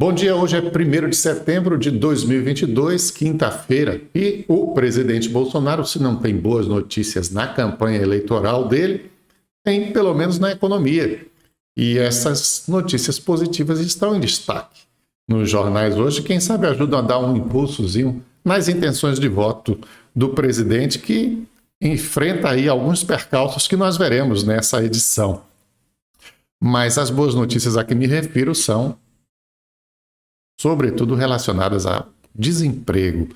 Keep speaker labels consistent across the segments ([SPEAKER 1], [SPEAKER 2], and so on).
[SPEAKER 1] Bom dia, hoje é 1º de setembro de 2022, quinta-feira, e o presidente Bolsonaro, se não tem boas notícias na campanha eleitoral dele, tem pelo menos na economia. E essas notícias positivas estão em destaque nos jornais hoje, quem sabe ajudam a dar um impulsozinho nas intenções de voto do presidente, que enfrenta aí alguns percalços que nós veremos nessa edição. Mas as boas notícias a que me refiro são sobretudo relacionadas a desemprego.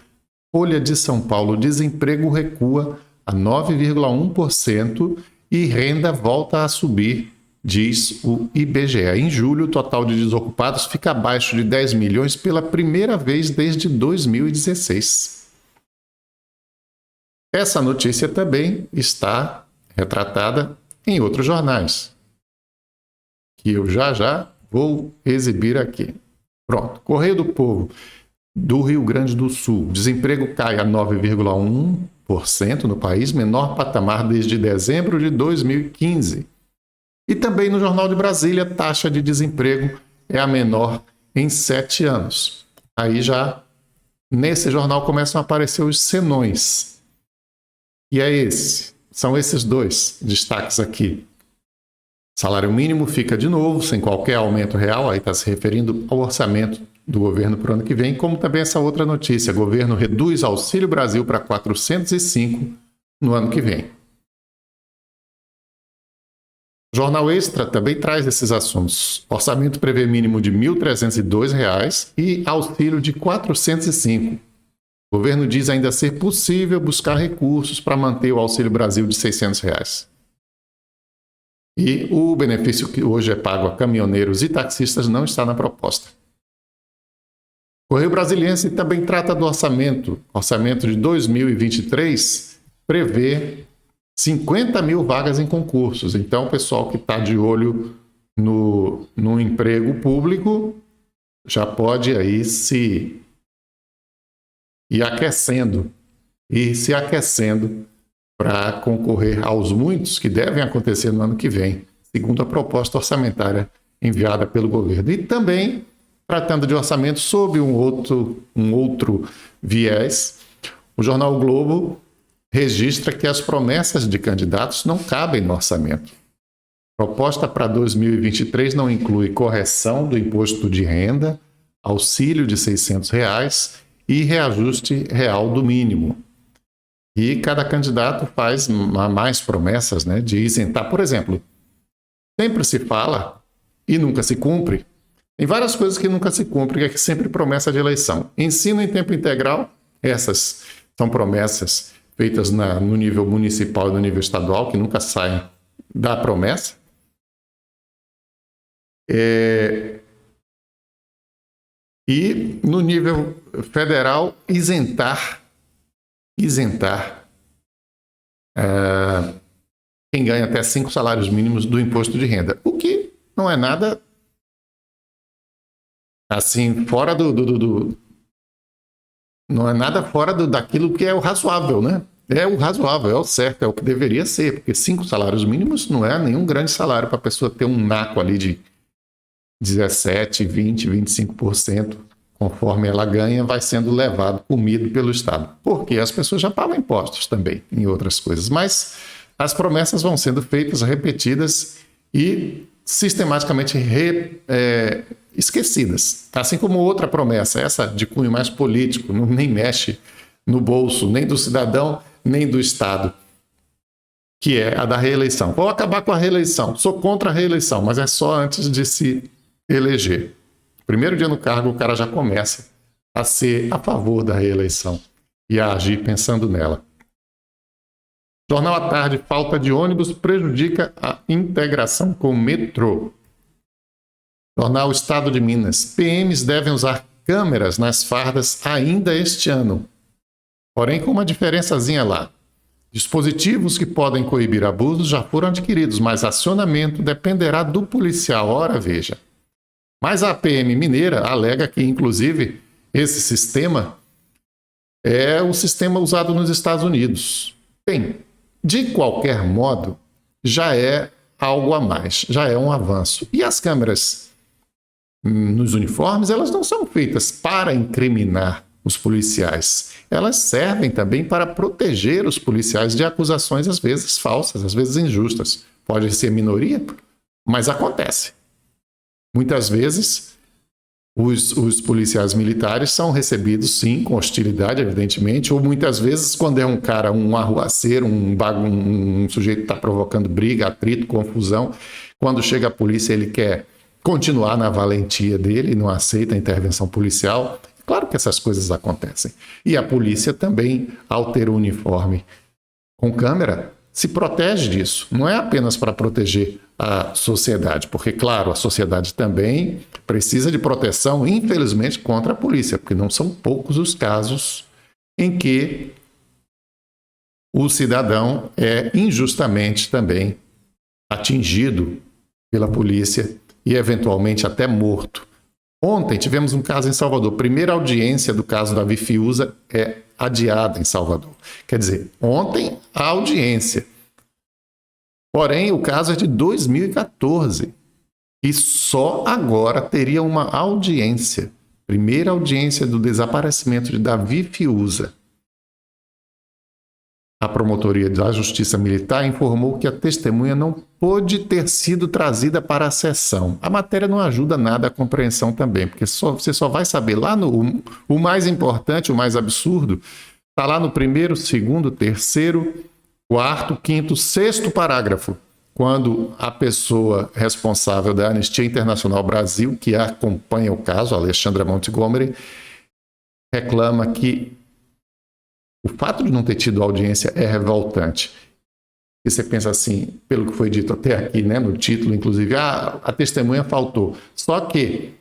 [SPEAKER 1] Folha de São Paulo, desemprego recua a 9,1% e renda volta a subir, diz o IBGE. Em julho, o total de desocupados fica abaixo de 10 milhões pela primeira vez desde 2016. Essa notícia também está retratada em outros jornais, que eu já vou exibir aqui. Pronto. Correio do Povo, do Rio Grande do Sul. Desemprego cai a 9,1% no país, menor patamar desde dezembro de 2015. E também no Jornal de Brasília, taxa de desemprego é a menor em 7 anos. Aí já, nesse jornal, começam a aparecer os senões. E são esses dois destaques aqui. Salário mínimo fica de novo, sem qualquer aumento real, aí está se referindo ao orçamento do governo para o ano que vem, como também essa outra notícia, o governo reduz Auxílio Brasil para 405 no ano que vem. O Jornal Extra também traz esses assuntos. Orçamento prevê mínimo de R$ 1.302 e auxílio de 405. O governo diz ainda ser possível buscar recursos para manter o Auxílio Brasil de R$ 600. E o benefício que hoje é pago a caminhoneiros e taxistas não está na proposta. O Correio Brasiliense também trata do orçamento. O orçamento de 2023 prevê 50 mil vagas em concursos. Então, o pessoal que está de olho no emprego público já pode aí se ir aquecendo para concorrer aos muitos que devem acontecer no ano que vem, segundo a proposta orçamentária enviada pelo governo. E também, tratando de orçamento sob um outro viés, o jornal o Globo registra que as promessas de candidatos não cabem no orçamento. A proposta para 2023 não inclui correção do imposto de renda, auxílio de R$ 600 e reajuste real do mínimo. E cada candidato faz mais promessas, né, de isentar. Por exemplo, sempre se fala e nunca se cumpre. Tem várias coisas que nunca se cumprem, que é sempre promessa de eleição. Ensino em tempo integral, essas são promessas feitas no nível municipal e no nível estadual, que nunca saem da promessa. E no nível federal, isentar quem ganha até 5 salários mínimos do imposto de renda. O que não é nada assim fora não é nada fora daquilo que é o razoável, né? É o razoável, é o certo, é o que deveria ser, porque 5 salários mínimos não é nenhum grande salário para a pessoa ter um naco ali de 17, 20, 25%. Conforme ela ganha, vai sendo comido pelo Estado. Porque as pessoas já pagam impostos também, em outras coisas. Mas as promessas vão sendo feitas, repetidas e sistematicamente esquecidas. Assim como outra promessa, essa de cunho mais político, nem mexe no bolso nem do cidadão, nem do Estado, que é a da reeleição. Vou acabar com a reeleição. Sou contra a reeleição, mas é só antes de se eleger. Primeiro dia no cargo, o cara já começa a ser a favor da reeleição e a agir pensando nela. Jornal à Tarde, falta de ônibus prejudica a integração com o metrô. Jornal Estado de Minas, PMs devem usar câmeras nas fardas ainda este ano. Porém, com uma diferençazinha lá. Dispositivos que podem coibir abusos já foram adquiridos, mas acionamento dependerá do policial. Ora, veja. Mas a PM mineira alega que, inclusive, esse sistema é o sistema usado nos Estados Unidos. Bem, de qualquer modo, já é algo a mais, já é um avanço. E as câmeras nos uniformes, elas não são feitas para incriminar os policiais. Elas servem também para proteger os policiais de acusações, às vezes falsas, às vezes injustas. Pode ser minoria, mas acontece. Muitas vezes, os policiais militares são recebidos, sim, com hostilidade, evidentemente, ou muitas vezes, quando é um cara, um arruaceiro, um sujeito que está provocando briga, atrito, confusão, quando chega a polícia, ele quer continuar na valentia dele, não aceita a intervenção policial. Claro que essas coisas acontecem. E a polícia também, ao ter o uniforme com câmera, se protege disso. Não é apenas para proteger a sociedade, porque, claro, a sociedade também precisa de proteção, infelizmente, contra a polícia, porque não são poucos os casos em que o cidadão é injustamente também atingido pela polícia e, eventualmente, até morto. Ontem tivemos um caso em Salvador. Primeira audiência do caso Davi Fiuza é adiada em Salvador. Quer dizer, ontem a audiência. Porém, o caso é de 2014 e só agora teria uma audiência. Primeira audiência do desaparecimento de Davi Fiuza. A Promotoria da Justiça Militar informou que a testemunha não pôde ter sido trazida para a sessão. A matéria não ajuda nada à compreensão também, porque você só vai saber lá no... O mais importante, o mais absurdo, está lá no primeiro, segundo, terceiro, quarto, quinto, sexto parágrafo, quando a pessoa responsável da Anistia Internacional Brasil, que acompanha o caso, Alexandra Montgomery, reclama que o fato de não ter tido audiência é revoltante. E você pensa assim, pelo que foi dito até aqui, né, no título, inclusive, a testemunha faltou. Só que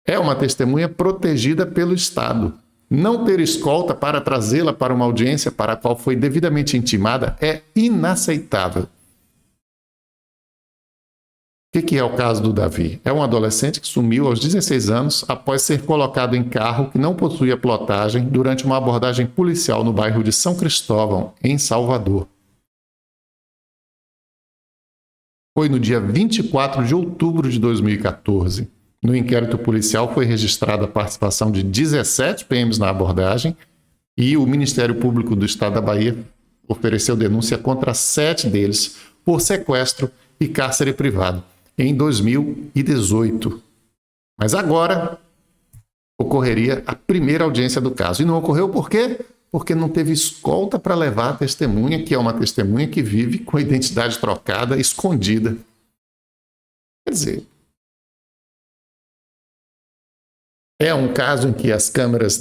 [SPEAKER 1] é uma testemunha protegida pelo Estado. Não ter escolta para trazê-la para uma audiência para a qual foi devidamente intimada é inaceitável. O que é o caso do Davi? É um adolescente que sumiu aos 16 anos após ser colocado em carro que não possuía plotagem durante uma abordagem policial no bairro de São Cristóvão, em Salvador. Foi no dia 24 de outubro de 2014. No inquérito policial foi registrada a participação de 17 PMs na abordagem e o Ministério Público do Estado da Bahia ofereceu denúncia contra 7 deles por sequestro e cárcere privado em 2018. Mas agora ocorreria a primeira audiência do caso. E não ocorreu por quê? Porque não teve escolta para levar a testemunha, que é uma testemunha que vive com a identidade trocada, escondida. Quer dizer, é um caso em que as câmeras,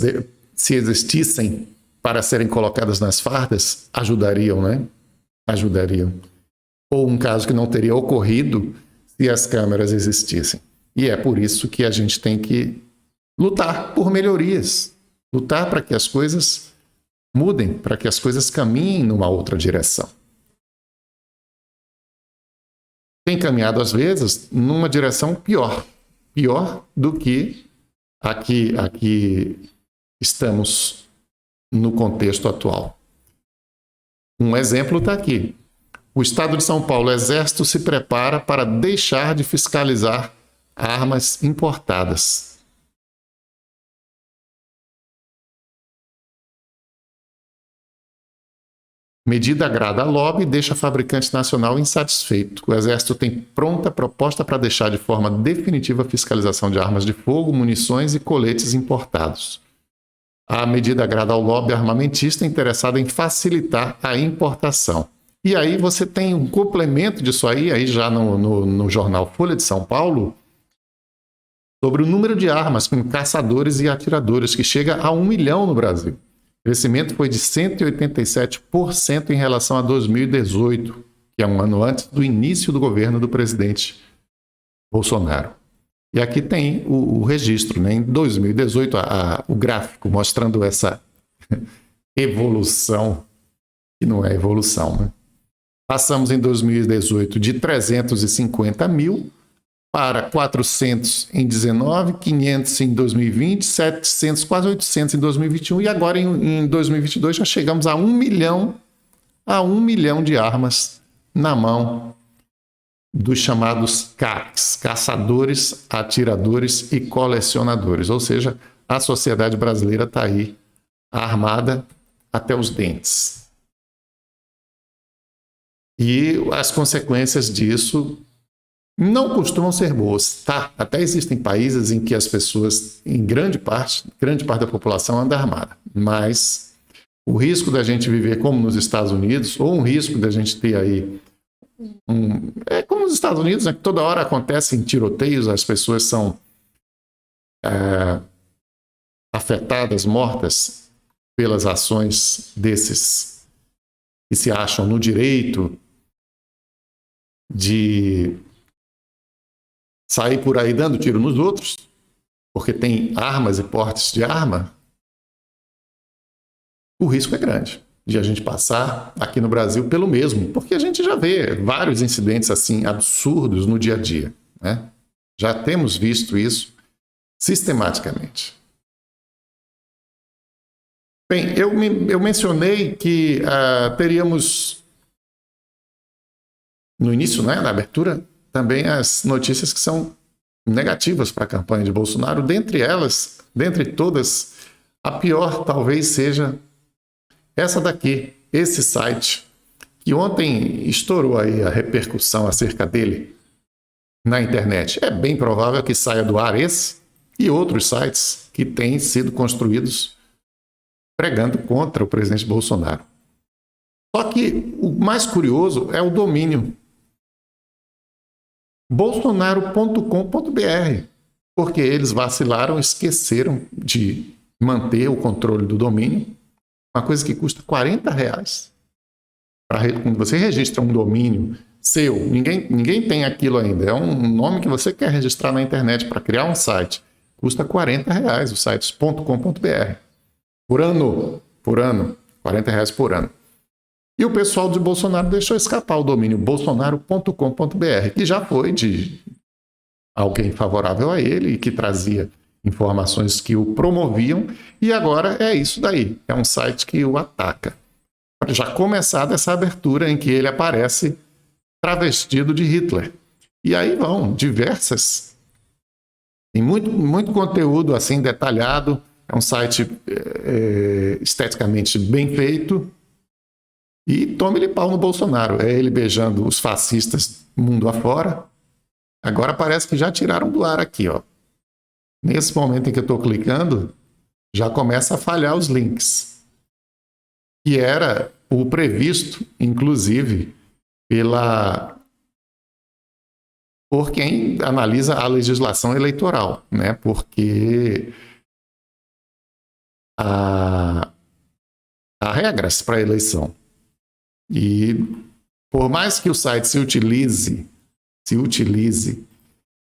[SPEAKER 1] se existissem para serem colocadas nas fardas, ajudariam, né? Ajudariam. Ou um caso que não teria ocorrido se as câmeras existissem. E é por isso que a gente tem que lutar por melhorias, lutar para que as coisas mudem, para que as coisas caminhem numa outra direção. Tem caminhado, às vezes, numa direção pior do que aqui estamos no contexto atual. Um exemplo está aqui. O Estado de São Paulo, o Exército, se prepara para deixar de fiscalizar armas importadas. Medida agrada a lobby e deixa fabricante nacional insatisfeito. O Exército tem pronta proposta para deixar de forma definitiva a fiscalização de armas de fogo, munições e coletes importados. A medida agrada ao lobby armamentista interessado em facilitar a importação. E aí você tem um complemento disso aí já no jornal Folha de São Paulo, sobre o número de armas com caçadores e atiradores, que chega a 1 milhão no Brasil. O crescimento foi de 187% em relação a 2018, que é um ano antes do início do governo do presidente Bolsonaro. E aqui tem o registro, né? Em 2018, o gráfico mostrando essa evolução, que não é evolução, né? Passamos em 2018 de 350 mil para 400 em 19, 500 em 2020, 700, quase 800 em 2021 e agora em 2022 já chegamos a 1 milhão de armas na mão dos chamados CACs, caçadores, atiradores e colecionadores. Ou seja, a sociedade brasileira está aí armada até os dentes. E as consequências disso não costumam ser boas, tá? Até existem países em que as pessoas, em grande parte da população anda armada, mas o risco da gente viver como nos Estados Unidos, ou um risco da gente ter aí é como nos Estados Unidos, né, que toda hora acontecem tiroteios, as pessoas são afetadas, mortas pelas ações desses que se acham no direito de sair por aí dando tiro nos outros, porque tem armas e portes de arma. O risco é grande de a gente passar aqui no Brasil pelo mesmo, porque a gente já vê vários incidentes assim absurdos no dia a dia, né? Já temos visto isso sistematicamente. Bem, eu mencionei que teríamos no início, né, na abertura, também as notícias que são negativas para a campanha de Bolsonaro. Dentre elas, dentre todas, a pior talvez seja essa daqui, esse site, que ontem estourou aí a repercussão acerca dele na internet. É bem provável que saia do ar esse e outros sites que têm sido construídos pregando contra o presidente Bolsonaro. Só que o mais curioso é o domínio bolsonaro.com.br, porque eles vacilaram, esqueceram de manter o controle do domínio, uma coisa que custa R$40. Quando você registra um domínio seu, ninguém tem aquilo ainda, é um nome que você quer registrar na internet para criar um site, custa R$40 o site .com.br. Por ano, R$40 por ano. E o pessoal de Bolsonaro deixou escapar o domínio bolsonaro.com.br, que já foi de alguém favorável a ele e que trazia informações que o promoviam, e agora é isso daí, é um site que o ataca. Já começada essa abertura em que ele aparece travestido de Hitler. E aí vão diversas, tem muito conteúdo assim detalhado, é um site esteticamente bem feito, e tome-lhe pau no Bolsonaro. É ele beijando os fascistas mundo afora. Agora parece que já tiraram do ar aqui, ó. Nesse momento em que eu estou clicando, já começa a falhar os links. Que era o previsto, inclusive, por quem analisa a legislação eleitoral, né? Porque há regras para a eleição. E por mais que o site se utilize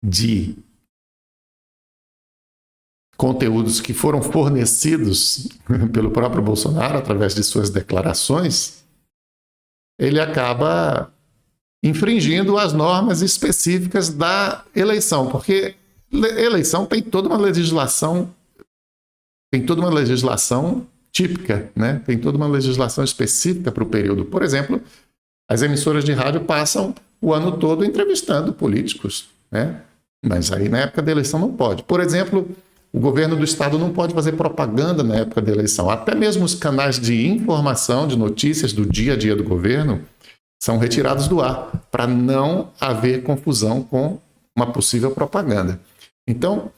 [SPEAKER 1] de conteúdos que foram fornecidos pelo próprio Bolsonaro através de suas declarações, ele acaba infringindo as normas específicas da eleição, porque eleição tem toda uma legislação típica, né? Tem toda uma legislação específica para o período. Por exemplo, as emissoras de rádio passam o ano todo entrevistando políticos, né? Mas aí na época da eleição não pode. Por exemplo, o governo do estado não pode fazer propaganda na época da eleição. Até mesmo os canais de informação, de notícias do dia a dia do governo são retirados do ar para não haver confusão com uma possível propaganda. Então,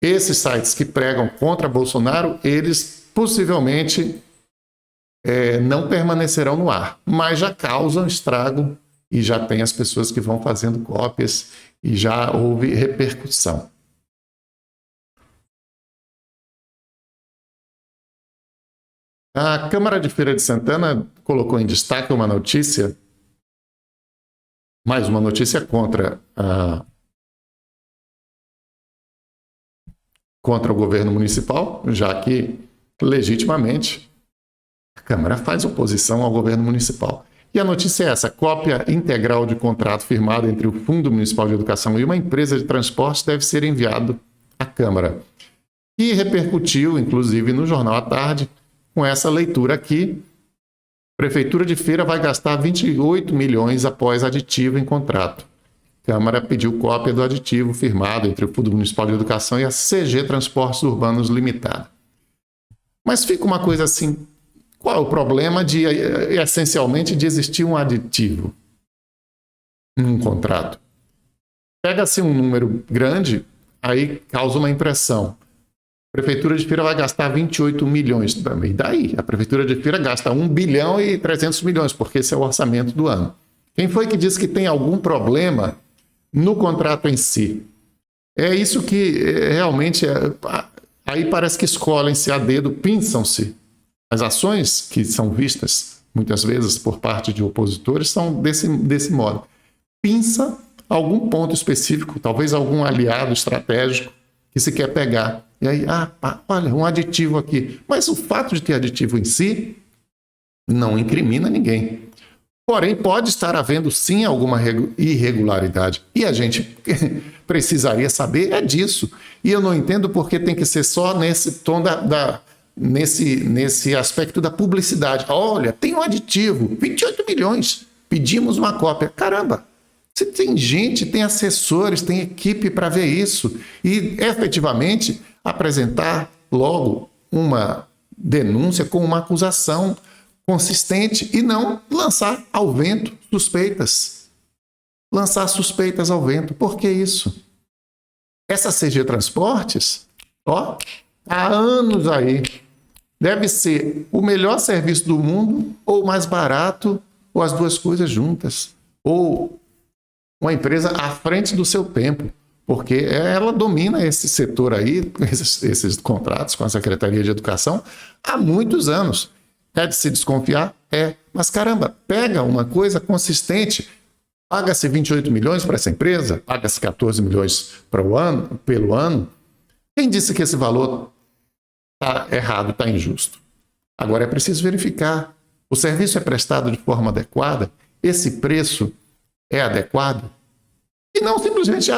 [SPEAKER 1] esses sites que pregam contra Bolsonaro, eles possivelmente não permanecerão no ar, mas já causam estrago e já tem as pessoas que vão fazendo cópias e já houve repercussão. A Câmara de Feira de Santana colocou em destaque uma notícia, mais uma notícia contra o governo municipal, já que legitimamente a Câmara faz oposição ao governo municipal. E a notícia é essa: cópia integral de contrato firmado entre o Fundo Municipal de Educação e uma empresa de transporte deve ser enviado à Câmara. E repercutiu, inclusive, no Jornal à Tarde, com essa leitura aqui: Prefeitura de Feira vai gastar 28 milhões após aditivo em contrato. Câmara pediu cópia do aditivo firmado entre o Fundo Municipal de Educação e a CG Transportes Urbanos Limitada. Mas fica uma coisa assim, qual é o problema de, essencialmente, de existir um aditivo num contrato? Pega-se um número grande, aí causa uma impressão. A Prefeitura de Feira vai gastar 28 milhões. E daí? A Prefeitura de Feira gasta 1 bilhão e 300 milhões, porque esse é o orçamento do ano. Quem foi que disse que tem algum problema no contrato em si? É isso que realmente... Aí parece que escolhem-se a dedo, pinçam-se. As ações que são vistas, muitas vezes, por parte de opositores, são desse modo. Pinça algum ponto específico, talvez algum aliado estratégico que se quer pegar. E aí, olha, um aditivo aqui. Mas o fato de ter aditivo em si não incrimina ninguém. Porém, pode estar havendo sim alguma irregularidade. E a gente precisaria saber disso. E eu não entendo porque tem que ser só nesse tom nesse aspecto da publicidade. Olha, tem um aditivo, 28 milhões. Pedimos uma cópia. Caramba! Você tem gente, tem assessores, tem equipe para ver isso e efetivamente apresentar logo uma denúncia com uma acusação consistente e não lançar ao vento suspeitas. Lançar suspeitas ao vento. Por que isso? Essa CG Transportes, há anos aí, deve ser o melhor serviço do mundo ou mais barato ou as duas coisas juntas. Ou uma empresa à frente do seu tempo, porque ela domina esse setor aí, esses contratos com a Secretaria de Educação há muitos anos. É de se desconfiar? É. Mas caramba, pega uma coisa consistente, paga-se 28 milhões para essa empresa, paga-se 14 milhões pelo ano. Quem disse que esse valor está errado, está injusto? Agora é preciso verificar. O serviço é prestado de forma adequada? Esse preço é adequado? E não simplesmente,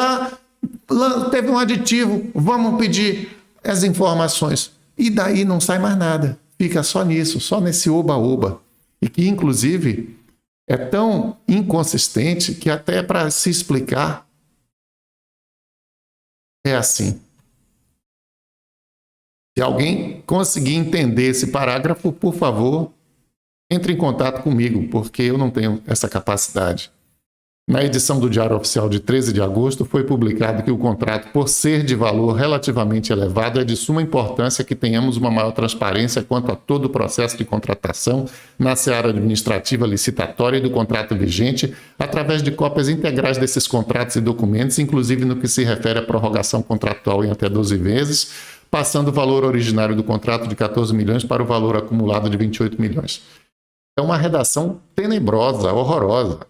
[SPEAKER 1] teve um aditivo, vamos pedir as informações. E daí não sai mais nada. Fica só nisso, só nesse oba-oba. E que, inclusive, é tão inconsistente que até para se explicar é assim. Se alguém conseguir entender esse parágrafo, por favor, entre em contato comigo, porque eu não tenho essa capacidade. Na edição do Diário Oficial de 13 de agosto, foi publicado que o contrato, por ser de valor relativamente elevado, é de suma importância que tenhamos uma maior transparência quanto a todo o processo de contratação na seara administrativa licitatória e do contrato vigente, através de cópias integrais desses contratos e documentos, inclusive no que se refere à prorrogação contratual em até 12 vezes, passando o valor originário do contrato de 14 milhões para o valor acumulado de 28 milhões. É uma redação tenebrosa, horrorosa.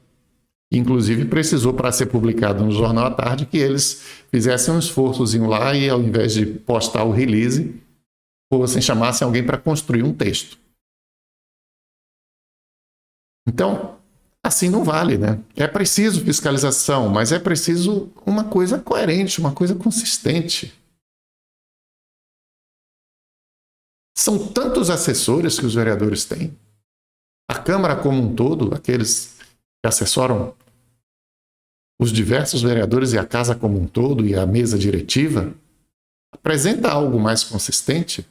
[SPEAKER 1] Inclusive, precisou, para ser publicado no Jornal à Tarde, que eles fizessem um esforçozinho lá e, ao invés de postar o release, chamassem alguém para construir um texto. Então, assim não vale, né? É preciso fiscalização, mas é preciso uma coisa coerente, uma coisa consistente. São tantos assessores que os vereadores têm. A Câmara como um todo, aqueles que assessoram os diversos vereadores e a casa como um todo e a mesa diretiva, apresenta algo mais consistente.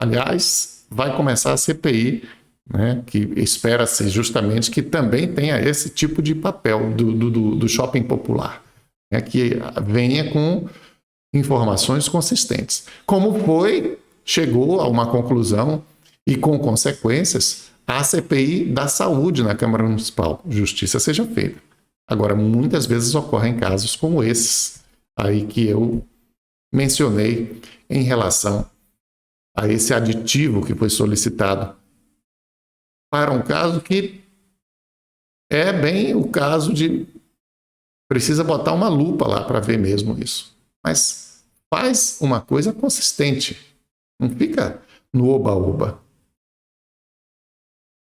[SPEAKER 1] Aliás, vai começar a CPI, né, que espera-se justamente que também tenha esse tipo de papel do shopping popular, né, que venha com informações consistentes. Como chegou a uma conclusão e com consequências a CPI da saúde na Câmara Municipal. Justiça seja feita. Agora, muitas vezes ocorrem casos como esses aí que eu mencionei em relação a esse aditivo que foi solicitado para um caso que é bem o caso de precisa botar uma lupa lá para ver mesmo isso. Mas faz uma coisa consistente. Não fica no oba-oba.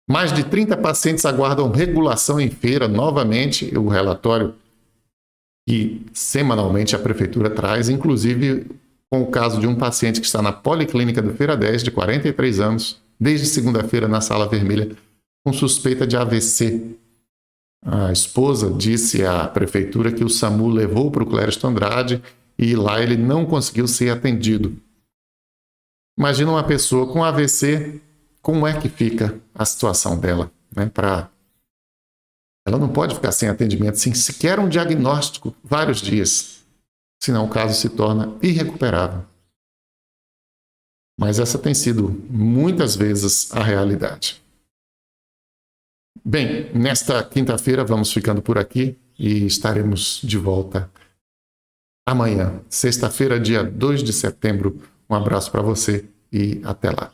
[SPEAKER 1] Mais de 30 pacientes aguardam regulação em feira. Novamente, o relatório que semanalmente a Prefeitura traz, inclusive com o caso de um paciente que está na Policlínica do Feira 10, de 43 anos, desde segunda-feira na Sala Vermelha, com suspeita de AVC. A esposa disse à prefeitura que o SAMU levou para o Clériston Andrade e lá ele não conseguiu ser atendido. Imagina uma pessoa com AVC, como é que fica a situação dela, né? Ela não pode ficar sem atendimento, sem sequer um diagnóstico, vários dias, senão o caso se torna irrecuperável. Mas essa tem sido muitas vezes a realidade. Bem, nesta quinta-feira vamos ficando por aqui e estaremos de volta amanhã, sexta-feira, dia 2 de setembro. Um abraço para você e até lá.